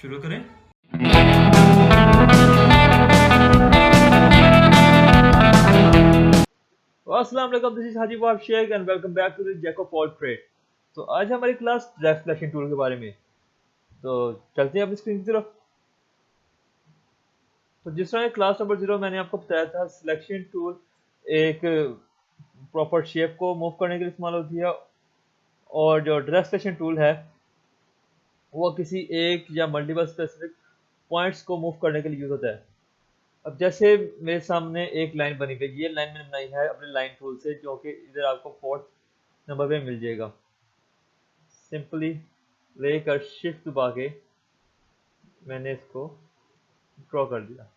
शुरू करें। अस्सलाम वालेकुम, दिस इज हाजी वाब Sheikh and welcome back to the jack of all trade. तो आज हमारी क्लास ड्रैग सिलेक्शन टूल के बारे में। तो चलते हैं अपनी स्क्रीन की तरफ। तो जिस तरह क्लास नंबर 0 मैंने आपको बताया था, सिलेक्शन टूल एक प्रॉपर शेप को मूव करने के लिए इस्तेमाल होती है, और जो ड्रैग सिलेक्शन टूल है वो किसी एक या मल्टीपल स्पेसिफिक पॉइंट्स को मूव करने के लिए यूज होता है। अब जैसे मेरे सामने एक लाइन बनी हुई है, ये लाइन मैंने बनाई है अपने लाइन टूल से, जो कि इधर आपको 4th नंबर पे मिल जाएगा। सिंपली लेकर शिफ्ट दबा के मैंने इसको ड्रॉ कर दिया।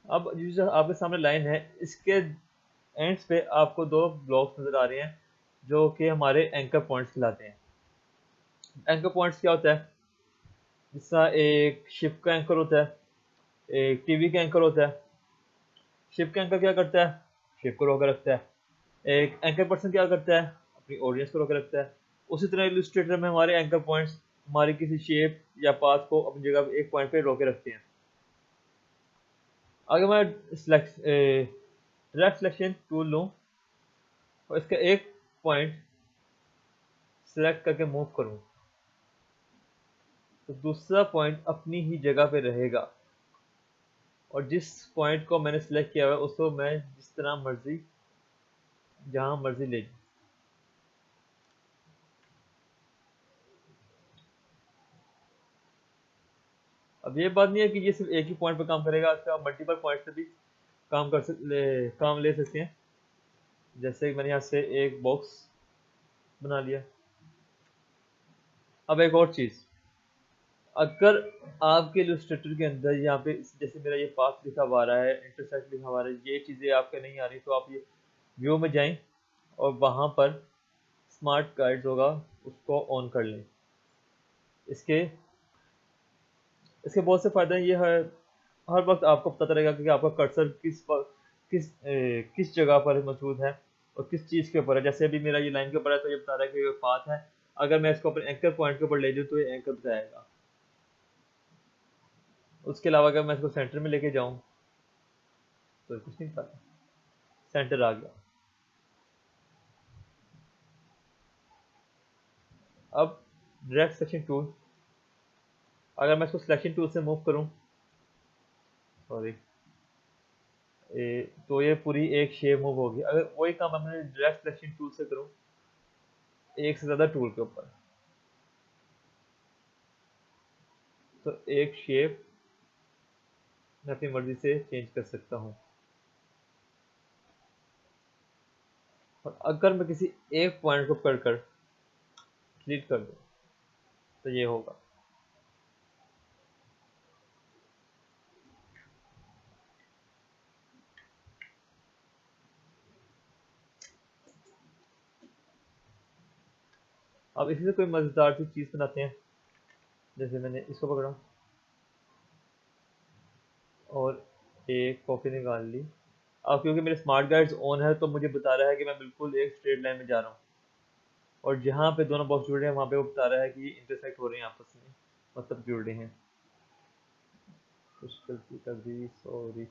अब जो आपके सामने लाइन है, इसके एंड्स पे आपको दो ब्लॉक्स नजर आ रहे हैं जो कि हमारे एंकर पॉइंट्स कहलाते हैं। एंकर पॉइंट्स क्या होता है? जिसका एक शिप का एंकर होता है, एक टीवी का एंकर होता है। शिप का एंकर क्या करता है? शिप को रोके रखता है। एक एंकर पर्सन क्या करता है? अपनी ऑडियंस को रोके रखता है। उसी तरह इलस्ट्रेटर में हमारे एंकर पॉइंट्स हमारी किसी शेप या पाथ को अपनी जगह एक पॉइंट पे रोके रखते हैं। अगर मैं ड्रैग सिलेक्शन टूल लूँ और इसका एक पॉइंट सिलेक्ट करके मूव करूँ, तो दूसरा पॉइंट अपनी ही जगह पे रहेगा, और जिस पॉइंट को मैंने सिलेक्ट किया हुआ है उसको मैं जिस तरह मर्जी जहां मर्जी ले जाऊँ। अब ये बात नहीं है कि ये सिर्फ एक ही पॉइंट पे काम करेगा, इसका आप मल्टीपल पॉइंट से भी काम ले सकते हैं। जैसे मैंने यहाँ से एक बॉक्स बना लिया। अब एक और चीज़, अगर आपके इलस्ट्रेटर के अंदर यहाँ पे जैसे मेरा ये पाथ लिखा हुआ आ रहा है, इंटरसेक्ट लिखा हुआ आ रहा है, ये चीज़ें आपके नहीं आ रही, तो आप ये व्यू में जाएं और वहाँ पर स्मार्ट गाइड्स होगा, उसको ऑन कर लें। इसके इसके बहुत से फ़ायदे हैं। ये है, हर वक्त आपको पता रहेगा कि आपका कर्सर किस जगह पर मौजूद है और किस चीज़ के ऊपर है। जैसे अभी मेरा ये लाइन के ऊपर है तो ये बता रहा है कि ये पाथ है। अगर मैं इसको अपने एंकर पॉइंट के ऊपर ले जाऊँ तो ये एंकर बताएगा। उसके अलावा अगर मैं इसको सेंटर में लेके जाऊँ तो कुछ नहीं पता, सेंटर आ गया। अब ड्रैग सिलेक्शन टूल, अगर मैं इसको सिलेक्शन टूल से मूव करूँ, सॉरी, तो ये पूरी एक शेप मूव होगी। अगर वही काम मैं ड्रैग सिलेक्शन टूल से करूँ एक से ज़्यादा टूल के ऊपर, तो एक शेप मैं अपनी मर्जी से चेंज कर सकता हूँ। और अगर मैं किसी एक पॉइंट को पकड़ कर डिलीट कर दूँ तो ये होगा। अब इसी से कोई मज़ेदार सी चीज़ बनाते हैं। जैसे मैंने इसको पकड़ा और एक कॉपी निकाल ली। अब क्योंकि मेरे स्मार्ट गाइड्स ऑन है तो मुझे बता रहा है कि मैं बिल्कुल एक स्ट्रेट लाइन में जा रहा हूँ, और जहाँ पे दोनों बॉक्स जुड़ रहे हैं वहाँ पे वो बता रहा है कि ये इंटरसेक्ट हो रहे हैं आपस में, मतलब जुड़ रहे हैं। कुछ गलती कर दी, सॉरी।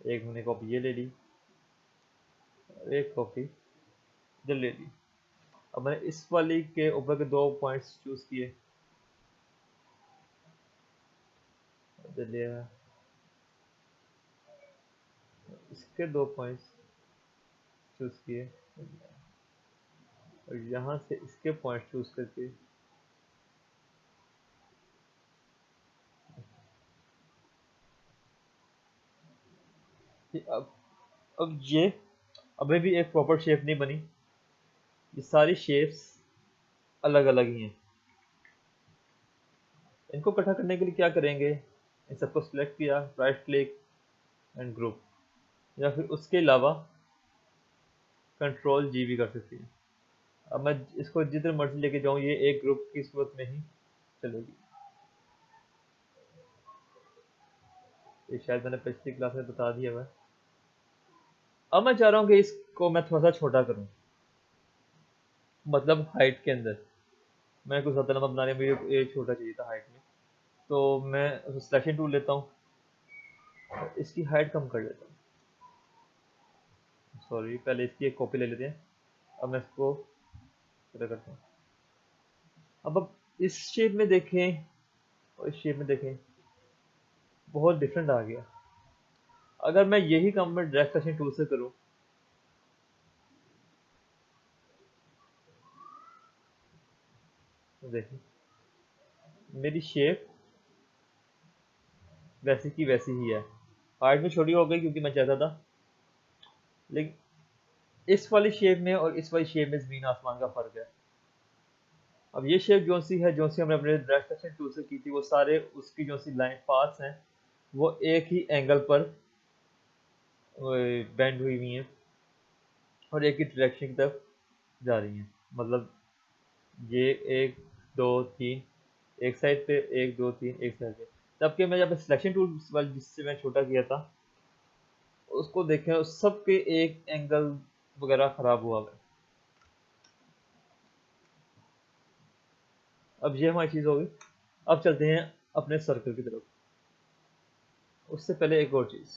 एक मैंने कॉपी ये ले ली और एक कॉपी इधर ले ली। अब मैंने इस वाली के ऊपर के दो पॉइंट्स चूज किए, इधर लिया, इसके दो पॉइंट्स चूज किए, और यहाँ से इसके पॉइंट चूज करके अब ये अभी भी एक प्रॉपर शेप नहीं बनी। ये सारी शेप्स अलग अलग ही हैं। इनको इकट्ठा करने के लिए क्या करेंगे, इन सबको सिलेक्ट किया, राइट क्लिक एंड ग्रुप, या फिर उसके अलावा कंट्रोल जी भी कर सकती है। अब मैं इसको जिधर मर्जी लेके जाऊँ ये एक ग्रुप की सूरत में ही चलेगी। ये शायद मैंने पिछली क्लास में बता दिया है। अब मैं चाह रहा हूँ कि इसको मैं थोड़ा सा छोटा करूँ, मतलब हाइट के अंदर। मैं कुछ ज़्यादा लंबा बना रहा, मुझे ये छोटा चाहिए था हाइट में, तो मैं सिलेक्शन टूल लेता हूँ और इसकी हाइट कम कर लेता हूँ। सॉरी, पहले इसकी एक कॉपी ले लेते हैं। अब मैं इसको पूरा करता हूँ। अब इस शेप में देखें और इस शेप में देखें, बहुत डिफरेंट आ गया। अगर मैं यही काम मैं ड्रैग सेलेक्शन टूल से करूँ, तो देखें मेरी शेप वैसी की वैसी ही है। हाइट में छोटी हो गई क्योंकि मैं चाहता था, लेकिन इस वाली शेप में और इस वाली शेप में ज़मीन आसमान का फ़र्क है। अब ये शेप जो सी है, जो सी हमने अपने ड्रैग सेलेक्शन टूल से की थी, वो सारे उसकी जो सी लाइन पाथ्स हैं वो एक ही एंगल पर बेंड हुई हुई हैं और एक ही डायरेक्शन की तरफ जा रही हैं। मतलब ये 1 2 3 एक साइड पे, 1 2 3 एक साइड पे। जबकि मैं जब सिलेक्शन टूल वाले जिससे मैं छोटा किया था, उसको देखें उस सब के एक एंगल वगैरह खराब हुआ है। अब ये हमारी चीज़ होगी। अब चलते हैं अपने सर्कल की तरफ। उससे पहले एक और चीज़,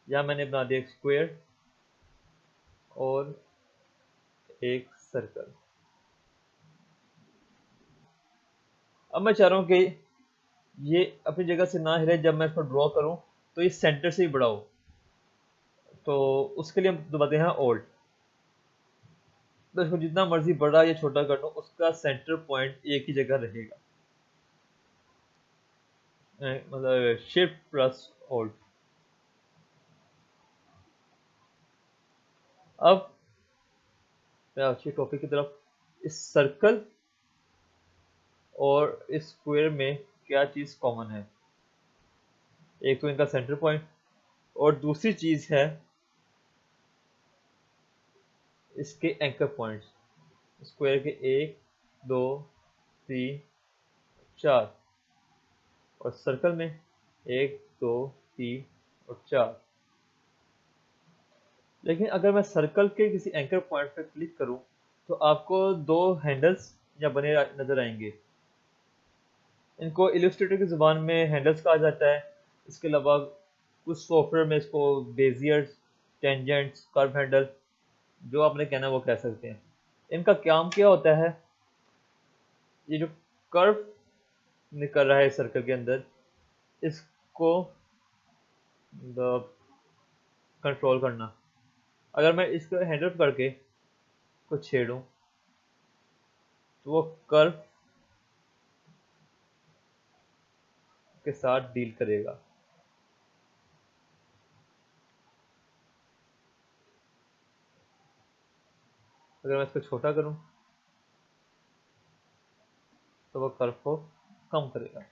यहाँ मैंने बना दिया एक स्क्वायर और एक सर्कल। अब मैं चाह रहा हूँ कि ये अपनी जगह से ना हिले। जब मैं इसको ड्रॉ करूँ तो ये सेंटर से ही बड़ा हो, तो उसके लिए हम दबाते हैं ऑल्ट। तो इसको जितना मर्जी बड़ा या छोटा कर लो, उसका सेंटर पॉइंट एक ही जगह रहेगा। मतलब शिफ्ट प्लस ऑल्ट। अब मैं अच्छी टॉपिक की तरफ, इस सर्कल और इस स्क्वायर में क्या चीज़ कॉमन है? एक तो इनका सेंटर पॉइंट, और दूसरी चीज़ है इसके एंकर पॉइंट्स। स्क्वायर के 1 2 3 4 और सर्कल में 1 2 3 और 4। लेकिन अगर मैं सर्कल के किसी एंकर पॉइंट पर क्लिक करूं, तो आपको दो हैंडल्स या बने नजर आएंगे। इनको इलस्ट्रेटर की ज़ुबान में हैंडल्स कहा जाता है। इसके अलावा कुछ सॉफ्टवेयर में इसको बेजियर्स, टेंजेंट्स, कर्व हैंडल, जो आपने कहना वो कह सकते हैं। इनका काम क्या होता है? ये जो कर्व निकल रहा है सर्कल के अंदर, इसको कंट्रोल करना। अगर मैं इसको हैंडल करके को छेड़ूं, तो वो कर्व के साथ डील करेगा। अगर मैं इसको छोटा करूं, तो वो कर्व को कम करेगा।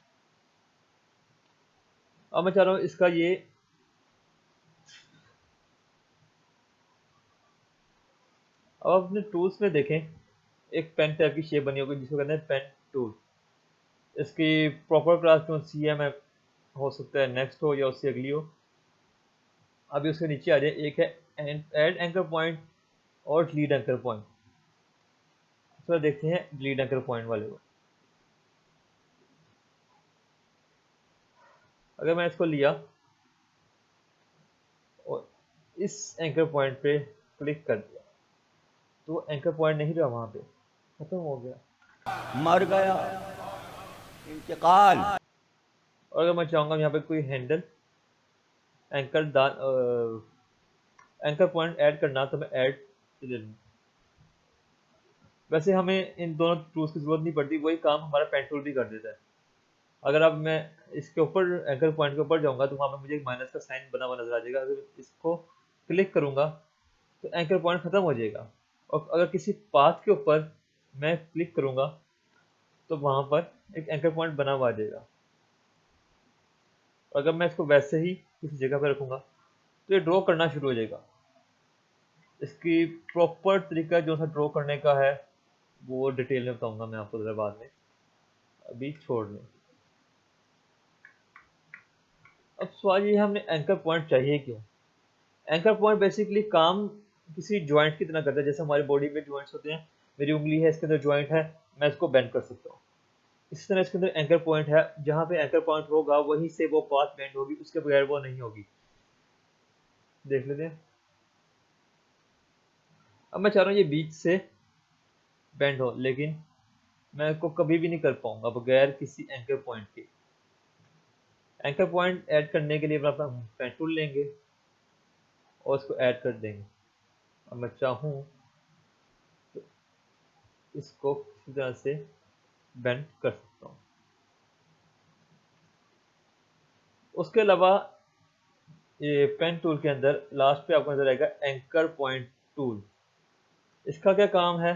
अब मैं चाह रहा हूं इसका ये, अब अपने टूल्स में देखें, एक पेन टाइप की शेप बनी होगी जिसको कहते हैं पेन टूल। इसकी प्रॉपर क्लास जो सी एम है, हो सकता है नेक्स्ट हो या उससे अगली हो। अभी उसके नीचे आ जाए, एक है एड एंकर पॉइंट और डिलीट एंकर पॉइंट। तो देखते हैं डिलीट एंकर पॉइंट वाले को। अगर मैं इसको लिया और इस एंकर पॉइंट पे क्लिक कर दिया, तो एंकर पॉइंट नहीं रहा, वहां पे खत्म हो गया, मर गया, इंतकाल। और अगर मैं चाहूंगा यहाँ पे कोई handle anchor anchor point add करना, तो मैं ऐड ले लूँ। वैसे हमें इन दोनों टूल्स की जरूरत नहीं पड़ती, वही काम हमारा पेन टूल भी कर देता है। अगर अब मैं इसके ऊपर एंकर पॉइंट के ऊपर जाऊंगा, तो वहां पे मुझे एक माइनस का साइन बना हुआ नजर आ जाएगा। अगर इसको क्लिक करूंगा, तो एंकर पॉइंट खत्म हो जाएगा। और अगर किसी पाथ के ऊपर मैं क्लिक करूंगा, तो वहां पर एक एंकर पॉइंट बना हुआ आ जाएगा। अगर मैं इसको वैसे ही किसी जगह पर रखूंगा, तो ये ड्रॉ करना शुरू हो जाएगा। इसकी प्रॉपर तरीका जो सा ड्रॉ करने का है, वो डिटेल में बताऊंगा मैं आपको जरा बाद में, अभी छोड़ दें। अब सवाल ये है, हमें एंकर पॉइंट चाहिए क्यों? एंकर पॉइंट बेसिकली काम किसी जॉइंट की तरह करता है। जैसे हमारी बॉडी में जॉइंट्स होते हैं, मेरी उंगली है, इसके अंदर जॉइंट है, मैं इसको बेंड कर सकता हूँ। इस तरह इसके अंदर एंकर पॉइंट है, जहाँ पे एंकर पॉइंट होगा वहीं से वो पाथ बेंड होगी, उसके बगैर वो नहीं होगी। देख लेते हैं। अब मैं चाह रहा हूँ ये बीच से बेंड हो, लेकिन मैं इसको कभी भी नहीं कर पाऊंगा बगैर किसी एंकर पॉइंट के। एंकर पॉइंट ऐड करने के लिए अपना पेन टूल लेंगे और इसको ऐड कर देंगे। अब मैं चाहूँ तो इसको किसी तरह से बेंड कर सकता हूँ। उसके अलावा ये पेन टूल के अंदर लास्ट पे आपको नजर आएगा एंकर पॉइंट टूल। इसका क्या काम है?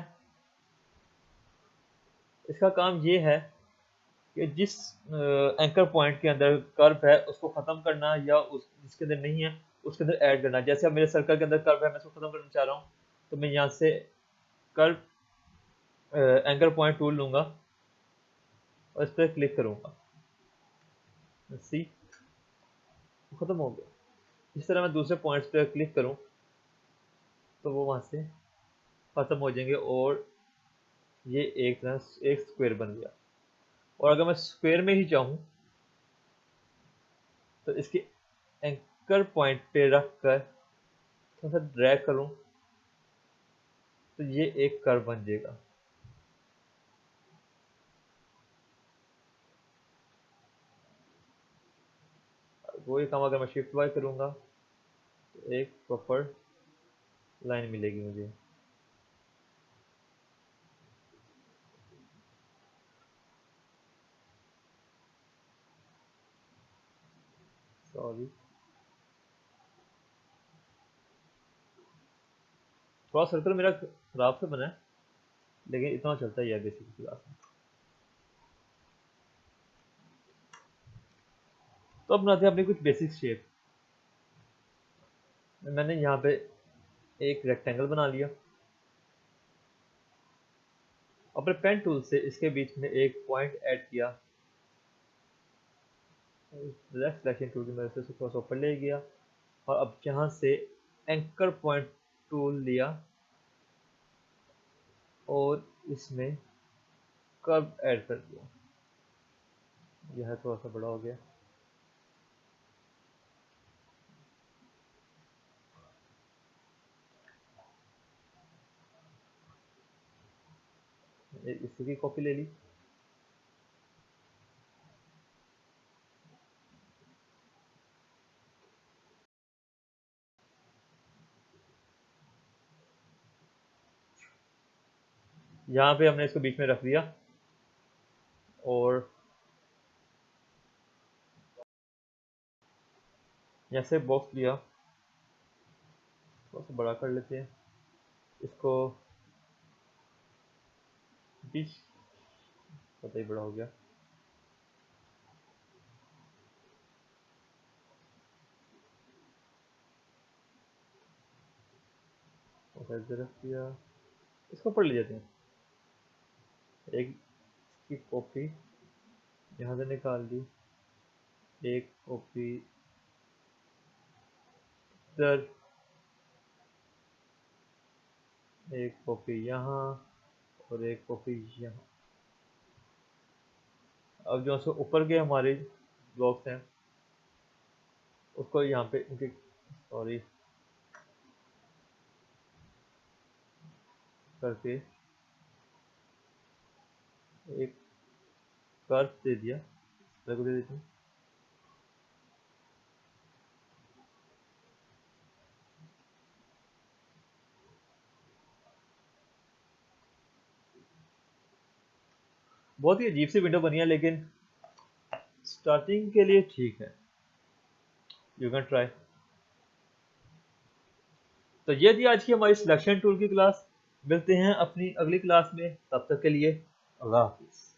इसका काम ये है कि जिस एंकर पॉइंट के अंदर कर्व है उसको ख़त्म करना, या उस जिसके अंदर नहीं है उसके अंदर ऐड करना। जैसे अब मेरे सर्कल के अंदर कर्व है, मैं उसको ख़त्म करना चाह रहा हूँ, तो मैं यहाँ से कर्व एंकर पॉइंट टूल लूँगा और इस पर क्लिक करूँगा। सी, ख़त्म हो गया। इस तरह मैं दूसरे पॉइंट्स पर क्लिक करूँ तो वो वहाँ से ख़त्म हो जाएंगे और ये एक तरह एक स्क्वायर बन गया। और अगर मैं स्क्वायर में ही चाहूँ तो इसके एंकर पॉइंट पे रख कर थोड़ा सा ड्रैग करूँ तो ये एक कर्व बन जाएगा। वही काम अगर मैं शिफ्ट वाई करूँगा तो एक प्रॉपर लाइन मिलेगी मुझे। सॉरी, थोड़ा सर्कल मेरा खराब से बना है, लेकिन इतना चलता ही है बेसिक क्लास में। तो अब बनाते हैं अपनी कुछ बेसिक शेप। मैंने यहाँ पे एक रेक्टेंगल बना लिया। अपने पेन टूल से इसके बीच में एक पॉइंट ऐड किया, लेफ्ट सिलेक्शन टूल की मदद से थोड़ा सा ऊपर ले गया और अब यहाँ से एंकर पॉइंट टूल लिया और इसमें कर्व ऐड कर दिया। यह थोड़ा सा बड़ा हो गया। इसी की कॉपी ले ली। यहाँ पे हमने इसको बीच में रख दिया और यहाँ से बॉक्स लिया, थोड़ा सा बड़ा कर लेते हैं इसको। बीच पता ही बड़ा हो गया। इधर रख दिया, इसको ऊपर ले जाते हैं। एक इसकी कॉपी यहाँ से निकाल दी, एक कॉपी इधर, एक कॉपी यहाँ और एक कॉपी यहाँ। अब जो से ऊपर के हमारे ब्लॉक्स हैं उसको यहाँ पे इनके सॉरी करके एक कर्व दे दिया, को दे देते हैं। बहुत ही अजीब सी विंडो बनी है, लेकिन स्टार्टिंग के लिए ठीक है। You can try. तो ये थी आज की हमारी सिलेक्शन टूल की क्लास। मिलते हैं अपनी अगली क्लास में, तब तक के लिए अल्लाह हाफिज़।